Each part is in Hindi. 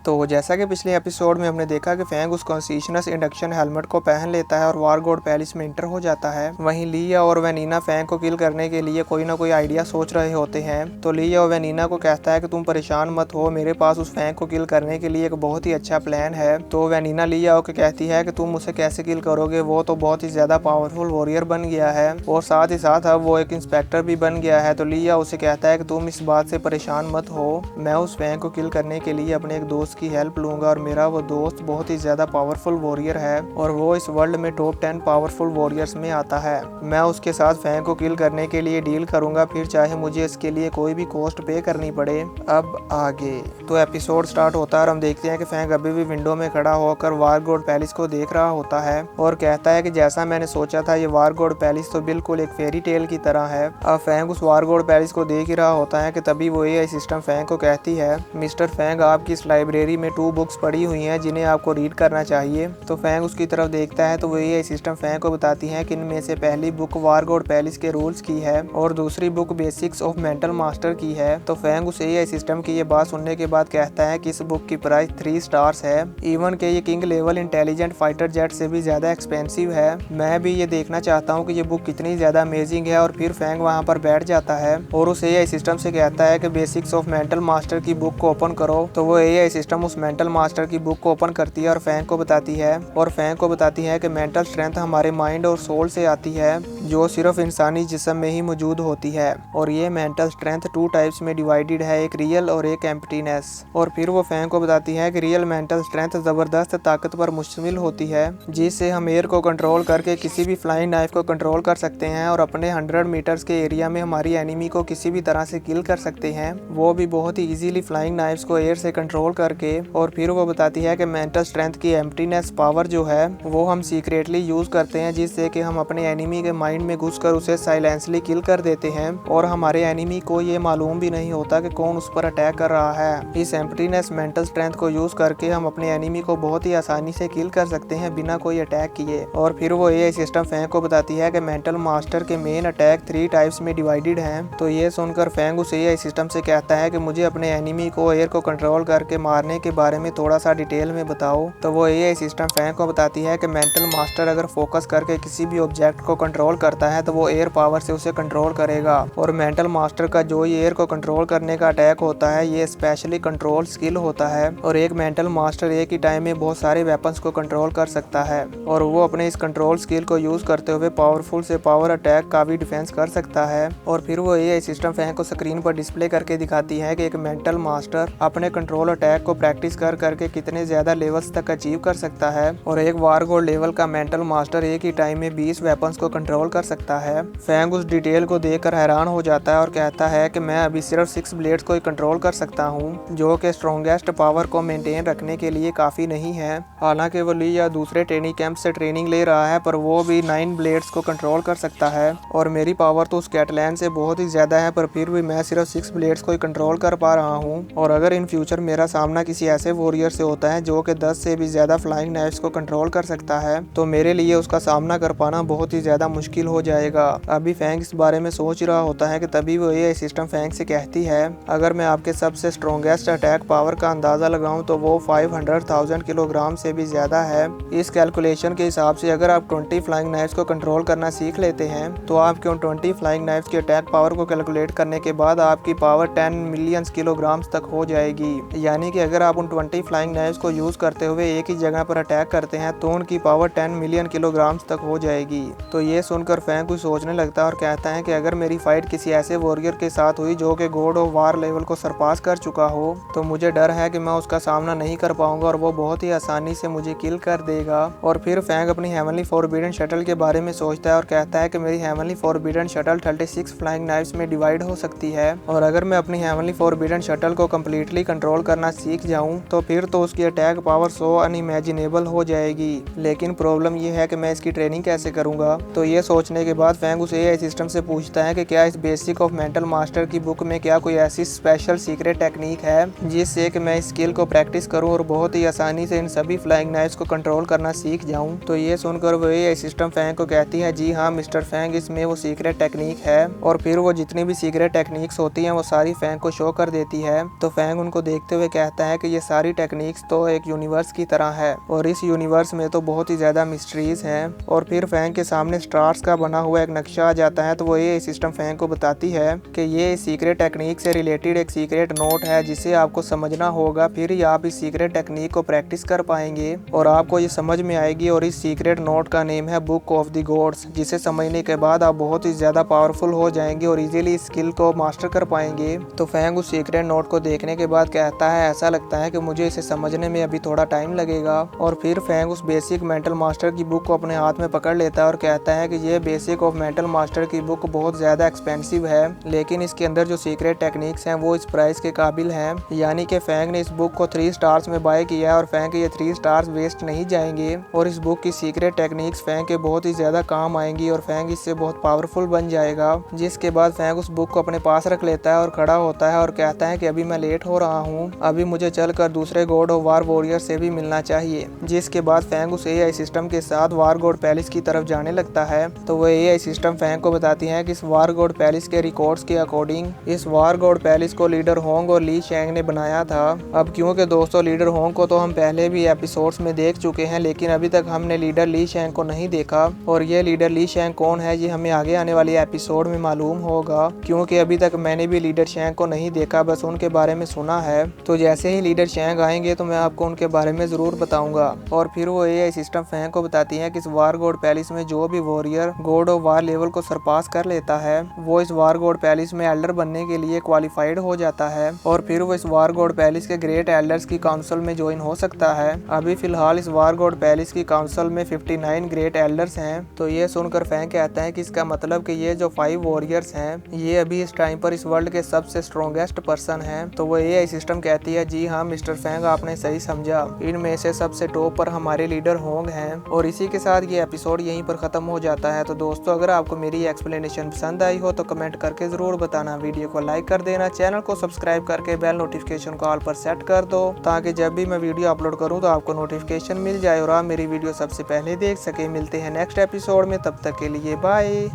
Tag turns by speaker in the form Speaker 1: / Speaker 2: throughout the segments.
Speaker 1: तो जैसा कि पिछले एपिसोड में हमने देखा कि फैंग उस कॉन्शियस इंडक्शन हेलमेट को पहन लेता है और वार गॉड पैलेस में इंटर हो जाता है। वहीं लिया और वेनिना फैंग को किल करने के लिए कोई ना कोई आइडिया सोच रहे होते हैं। तो लिया और वेनिना को कहता है कि तुम परेशान मत हो, मेरे पास उस फैंग को किल करने के लिए एक बहुत ही अच्छा प्लान है। तो वेनिना लिया को कहती है कि तुम उसे कैसे किल करोगे, वो तो बहुत ही ज्यादा पावरफुल वॉरियर बन गया है और साथ ही साथ अब वो एक इंस्पेक्टर भी बन गया है। तो लिया उसे कहता है कि तुम इस बात से परेशान मत हो, मैं उस फैंग को किल करने के लिए अपने एक दोस्त की हेल्प लूंगा और मेरा वो दोस्त बहुत ही ज्यादा पावरफुल वॉरियर है और वो इस वर्ल्ड में टॉप 10 पावरफुल वॉरियर्स में आता है। मैं उसके साथ फैंग को किल करने के लिए डील करूंगा, फिर चाहे मुझे इसके लिए कोई भी कॉस्ट पे करनी पड़े। अब आगे तो एपिसोड स्टार्ट होता है और हम देखते हैं कि फैंग अभी भी विंडो में खड़ा होकर वार गॉड पैलेस को देख रहा होता है और कहता है कि जैसा मैंने सोचा था, ये वार गॉड पैलेस तो बिल्कुल एक फेरी टेल की तरह है। अब फैंग उस वार गॉड पैलेस को देख ही रहा होता है कि तभी वो एआई सिस्टम फैंग को कहती है, मिस्टर फैंग, आपकी इस लाइब्रेरी में 2 बुक्स पड़ी हुई हैं जिन्हें आपको रीड करना चाहिए। तो फैंग उसकी तरफ देखता है तो वो एआई सिस्टम फैंग को बताती है कि इनमें से पहली बुक वार गॉड पैलेस के रूल्स की है और दूसरी book basics of mental master की है। तो फैंग उस एआई सिस्टम की ये बात सुनने के बाद कहता है कि इस बुक की प्राइस 3 स्टार्स है, इवन के ये king level intelligent fighter jet से भी ज्यादा एक्सपेंसिव है। मैं भी ये देखना चाहता हूँ कि ये बुक कितनी ज्यादा अमेजिंग है। और फिर फैंग वहाँ पर बैठ जाता है और उस एआई सिस्टम से कहता है कि बेसिक्स ऑफ मेंटल मास्टर की बुक को ओपन करो। तो वो एआई सिस्टम उस मेंटल मास्टर की बुक को ओपन करती है और फैंग को बताती है कि मेंटल स्ट्रेंथ हमारे माइंड और सोल से आती है, जो सिर्फ इंसानी जिस्म में ही मौजूद होती है और ये मेंटल स्ट्रेंथ 2 टाइप्स में डिवाइडेड है, एक रियल और एक एम्प्टीनेस। और फिर वो फैंग को बताती है कि रियल मेंटल स्ट्रेंथ जबरदस्त ताकत पर मुश्तमिल होती है, जिससे हम एयर को कंट्रोल करके किसी भी फ्लाइंग नाइफ को कंट्रोल कर सकते हैं और अपने 100 मीटर्स के एरिया में हमारी एनिमी को किसी भी तरह से किल कर सकते हैं, वो भी बहुत ही इजीली फ्लाइंग नाइफ्स को एयर से कंट्रोल करके। और फिर वो बताती है कि मेंटल स्ट्रेंथ की एम्प्टीनेस पावर जो है वो हम सीक्रेटली यूज करते हैं, जिससे कि हम अपने एनिमी के माइंड में घुसकर उसे साइलेंसली किल कर देते हैं और हमारे एनिमी को ये मालूम भी नहीं होता कि कौन उस पर अटैक कर रहा है। इस एम्प्टीनेस मेंटल स्ट्रेंथ को यूज करके हम अपने एनिमी को बहुत ही आसानी से किल कर सकते हैं बिना कोई अटैक किए। और फिर वो एआई सिस्टम फैंग को बताती है कि मेंटल मास्टर के मेन अटैक 3 टाइप्स में डिवाइडेड हैं। तो ये सुनकर फैंग उस एआई सिस्टम से कहता है कि मुझे अपने एनिमी को एयर को कंट्रोल करके मारने के बारे में थोड़ा सा डिटेल में बताओ। तो वो एआई सिस्टम फैंग को बताती है कि मेंटल मास्टर अगर फोकस करके किसी भी ऑब्जेक्ट को कंट्रोल करता है तो वो एयर पावर से उसे कंट्रोल करेगा और मेंटल मास्टर का जो ये एयर को कंट्रोल करने का अटैक होता है ये स्पेशली कंट्रोल स्किल होता है और एक मेंटल मास्टर एक ही टाइम में बहुत सारे वेपन्स को कंट्रोल कर सकता है और वो अपने इस कंट्रोल स्किल को यूज करते हुए पावरफुल से पावर अटैक का भी डिफेंस कर सकता है। और फिर वो एआई सिस्टम फैंग को स्क्रीन पर डिस्प्ले करके दिखाती है कि एक मेंटल मास्टर अपने कंट्रोल अटैक को प्रैक्टिस कर करके कितने ज्यादा लेवल्स तक अचीव कर सकता है और एक वार गॉड लेवल का मेंटल मास्टर एक ही टाइम में 20 वेपन्स को कंट्रोल कर सकता है। फैंग उस डिटेल को देखकर हैरान हो जाता है और कहता है कि मैं अभी सिर्फ 6 ब्लेड्स को ही कंट्रोल कर सकता हूँ, जो कि स्ट्रॉन्गेस्ट पावर को मेंटेन रखने के लिए काफी नहीं है। हालांकि वो लिया दूसरे ट्रेनिंग कैंप से ट्रेनिंग ले रहा है पर वो भी 9 ब्लेड्स को कंट्रोल कर सकता है और मेरी पावर तो उस कैटलैन से बहुत ही ज्यादा है, पर फिर भी मैं सिर्फ 6 ब्लेड्स को ही कंट्रोल कर पा रहा हूँ। और अगर इन फ्यूचर मेरा सामना किसी ऐसे वॉरियर से होता है जो कि 10 से भी ज्यादा फ्लाइंग नाइफ्स को कंट्रोल कर सकता है तो मेरे लिए उसका सामना कर पाना बहुत ही ज्यादा मुश्किल हो जाएगा। अभी फैंग इस बारे में सोच रहा होता है कि तभी वो एआई सिस्टम फैंग से कहती है, अगर मैं आपके सबसे स्ट्रॉन्गेस्ट अटैक पावर का अंदाजा लगाऊं तो वो 500,000 किलोग्राम से भी ज्यादा है। इस कैलकुलेशन के हिसाब से अगर आप 20 फ्लाइंग नाइफ्स को कंट्रोल करना सीख लेते हैं तो आपके उन 20 फ्लाइंग नाइफ्स की अटैक पावर को कैलकुलेट करने के बाद आपकी पावर 10 मिलियन किलोग्राम तक हो जाएगी। यानी कि अगर आप उन 20 फ्लाइंग नाइफ्स को यूज करते हुए एक ही जगह पर अटैक करते हैं तो उनकी पावर 10 मिलियन किलोग्राम तक हो जाएगी। तो ये सुनकर फैंग कुछ सोचने लगता है और कहता है कि अगर मेरी फाइट किसी ऐसे वॉरियर के साथ हुई जो कि गॉड ऑफ वार लेवल को सरपास कर चुका हो तो मुझे डर है कि मैं उसका सामना नहीं कर पाऊंगा और वो बहुत ही आसानी से मुझे किल कर देगा। और फिर फैंग अपनी हेवनली फॉरबिडन शटल के बारे में सोचता है और कहता है कि मेरी heavenly forbidden shuttle 36 flying knifes में डिवाइड हो सकती है और अगर मैं अपनी हेवनली फॉरबिडन शटल को कम्प्लीटली कंट्रोल करना सीख जाऊं तो फिर तो उसकी अटैक पावर सो अनइमेजिनेबल हो जाएगी। लेकिन प्रॉब्लम ये है कि मैं इसकी ट्रेनिंग कैसे करूंगा। तो ये सोचने के बाद फैंग उस एआई सिस्टम से पूछता है कि क्या इस बेसिक ऑफ मेंटल मास्टर की बुक में क्या कोई ऐसी स्पेशल सीक्रेट टेक्निक है जिससे कि मैं इस स्किल को प्रैक्टिस करूं और बहुत ही आसानी से इन सभी फ्लाइंग नाइफ्स को कंट्रोल करना सीख जाऊं। तो ये सुनकर वो एआई सिस्टम फैंग को कहती है, जी हाँ मिस्टर फैंग, इसमें वो सीक्रेट टेक्निक है। और फिर वो जितनी भी सीक्रेट टेक्निक्स होती हैं वो सारी फैंग को शो कर देती है। तो फैंग उनको देखते हुए कहता है कि ये सारी टेक्निक्स तो एक यूनिवर्स की तरह है और इस यूनिवर्स में तो बहुत ही ज़्यादा मिस्ट्रीज हैं। और फिर फैंग के सामने स्टार्स का बना हुआ एक नक्शा आ जाता है, तो वो ये सिस्टम फैंग को बताती है कि ये सीक्रेट टेक्निक से रिलेटेड एक सीक्रेट नोट है जिसे आपको समझना होगा, फिर ही आप इस सीक्रेट टेक्निक को प्रैक्टिस कर पाएंगे और आपको ये समझ में आएगी। और इस सीक्रेट नोट का नेम है बुक ऑफ द गॉड्स, जिसे समझने के बाद आप बहुत ही ज़्यादा पावरफुल हो जाएंगे और इजीली इस स्किल को मास्टर कर पाएंगे। तो फैंग उस सीक्रेट नोट को देखने के बाद कहता है ऐसा लगता है कि मुझे इसे समझने में अभी थोड़ा टाइम लगेगा। और फिर फैंग उस बेसिक मेंटल मास्टर की बुक को अपने हाथ में पकड़ लेता है और कहता है कि ये बेसिक ऑफ मेंटल मास्टर की बुक बहुत ज़्यादा एक्सपेंसिव है, लेकिन इसके अंदर जो सीक्रेट टेक्निक्स हैं वो इस प्राइस के काबिल हैं। यानी कि फैंग ने इस बुक को 3 स्टार्स में बाय किया है और फैंग के ये 3 स्टार्स वेस्ट नहीं जाएंगे और इस बुक की सीक्रेट टेक्निक्स फैंग के बहुत ही ज़्यादा काम आएंगी और फैंग इससे बहुत पावरफुल बन जाएगा। जिसके बाद फैंग उस बुक को अपने पास रख लेता है और खड़ा होता है और कहता है कि अभी मैं लेट हो रहा हूँ, अभी मुझे चलकर दूसरे गॉड ऑफ वार वॉरियर से भी मिलना चाहिए। जिसके बाद फैंग उस एआई सिस्टम के साथ वार गॉड पैलेस की तरफ जाने लगता है। तो वह एआई सिस्टम फैंग को बताती है कि इस वार गॉड पैलेस के रिकॉर्ड्स के अकॉर्डिंग इस वार गॉड पैलेस को लीडर होंग और ली शैंग ने बनाया था। अब क्योंकि दोस्तों लीडर होंग को तो हम पहले भी एपिसोड्स में देख चुके हैं, लेकिन अभी तक हमने लीडर ली शैंग को नहीं देखा और ये लीडर ली शैंग कौन है ये हमें आगे आने वाली एपिसोड में मालूम होगा, क्योंकि अभी तक मैंने भी लीडर शैंग को नहीं देखा, बस उनके बारे में सुना है। तो जैसे ही लीडर शैंग आएंगे तो मैं आपको उनके बारे में जरूर बताऊंगा। और फिर वो एआई सिस्टम फैंग को बताती है कि इस वार गॉड पैलेस में जो भी warrior God of war level को सरपास कर लेता है वो इस वार गॉड पैलेस में एल्डर बनने के लिए क्वालिफाइड हो जाता है और फिर वो इस वार गॉड पैलेस के ग्रेट एल्डर्स की काउंसिल में ज्वाइन हो सकता है। अभी फिलहाल इस वार गॉड पैलेस की काउंसिल में 59 ग्रेट एल्डर्स हैं। तो ये सुनकर फैंग कहता है कि इसका मतलब कि ये जो 5 वॉरियर्स हैं ये अभी इस टाइम पर इस वर्ल्ड के सबसे स्ट्रॉन्गेस्ट पर्सन हैं। तो वो एआई सिस्टम कहती है जी हाँ मिस्टर फैंग आपने सही समझा, इनमें से सबसे टॉप पर हमारे लीडर होंग हैं। और इसी के साथ ये एपिसोड यहीं पर खत्म हो जाता है। तो दोस्तों अगर आपको मेरी एक्सप्लेनेशन पसंद आई हो तो कमेंट करके जरूर बताना, वीडियो को लाइक कर देना, चैनल को सब्सक्राइब करके बेल नोटिफिकेशन को ऑल पर सेट कर दो ताकि जब भी मैं वीडियो अपलोड करूं तो आपको नोटिफिकेशन मिल जाए और आप मेरी वीडियो सबसे पहले देख सके। मिलते हैं नेक्स्ट एपिसोड में, तब तक के लिए बाय।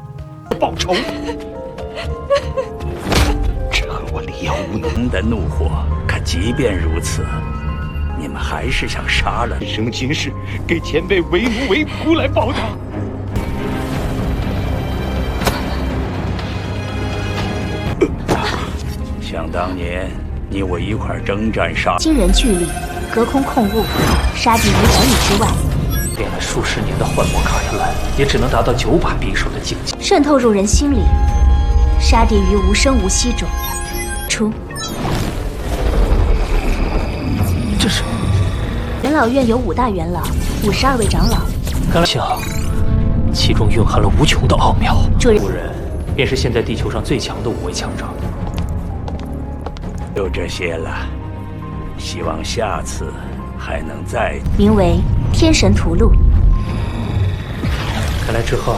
Speaker 2: 报仇！只恨我力耀无能的怒火，可即便如此，你们还是想杀了生今世，给前辈为奴为仆来报答。想当年，你我一块征战沙，
Speaker 3: 惊人巨力，隔空控物，杀敌于10里之外。
Speaker 4: 练了数十年的幻魔卡特兰，也只能达到9把匕首的境界。
Speaker 3: 渗透入人心里，杀敌于无声无息中。出。
Speaker 4: 这是
Speaker 3: 元老院有5大元老，52位长老。
Speaker 4: 看来像，其中蕴含了无穷的奥妙。
Speaker 3: 这
Speaker 4: 5人便是现在地球上最强的5位强者。
Speaker 2: 就这些了，希望下次还能再。
Speaker 3: 名为天神屠戮。
Speaker 4: 看来之后